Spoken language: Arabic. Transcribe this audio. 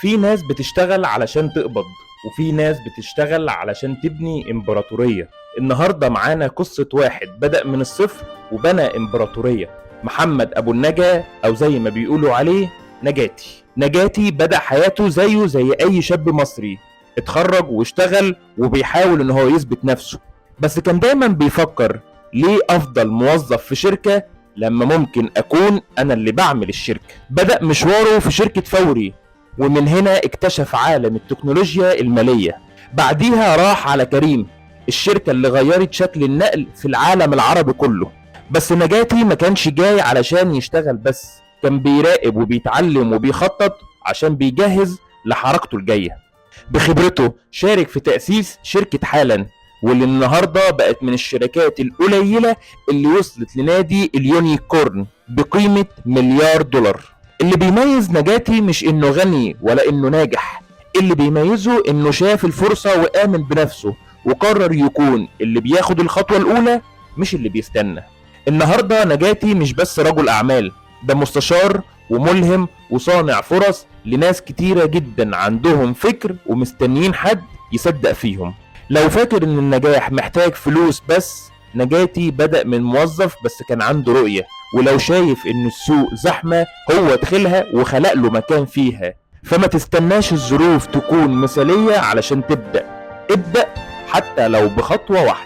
في ناس بتشتغل علشان تقبض، وفي ناس بتشتغل علشان تبني امبراطورية. النهاردة معانا قصة واحد بدأ من الصفر وبنى امبراطورية، محمد ابو النجا، او زي ما بيقولوا عليه نجاتي. نجاتي بدأ حياته زيه زي اي شاب مصري، اتخرج واشتغل وبيحاول ان هو يثبت نفسه، بس كان دايما بيفكر ليه افضل موظف في شركة لما ممكن اكون انا اللي بعمل الشركة. بدأ مشواره في شركة فوري، ومن هنا اكتشف عالم التكنولوجيا المالية. بعديها راح على كريم، الشركة اللي غيرت شكل النقل في العالم العربي كله. بس نجاتي ما كانش جاي علشان يشتغل بس، كان بيراقب وبيتعلم وبيخطط عشان بيجهز لحركته الجاية. بخبرته شارك في تأسيس شركة حالا، واللي النهاردة بقت من الشركات القليلة اللي وصلت لنادي اليونيكورن بقيمة $1,000,000,000. اللي بيميز نجاتي مش انه غني ولا انه ناجح، اللي بيميزه انه شاف الفرصة وآمن بنفسه وقرر يكون اللي بياخد الخطوة الأولى مش اللي بيستنى. النهاردة نجاتي مش بس رجل أعمال، ده مستشار وملهم وصانع فرص لناس كتيرة جدا عندهم فكر ومستنيين حد يصدق فيهم. لو فاكر ان النجاح محتاج فلوس بس، نجاتي بدأ من موظف بس كان عنده رؤية. ولو شايف ان السوق زحمة، هو دخلها وخلق له مكان فيها. فما تستناش الظروف تكون مثالية علشان تبدأ، ابدأ حتى لو بخطوة واحدة.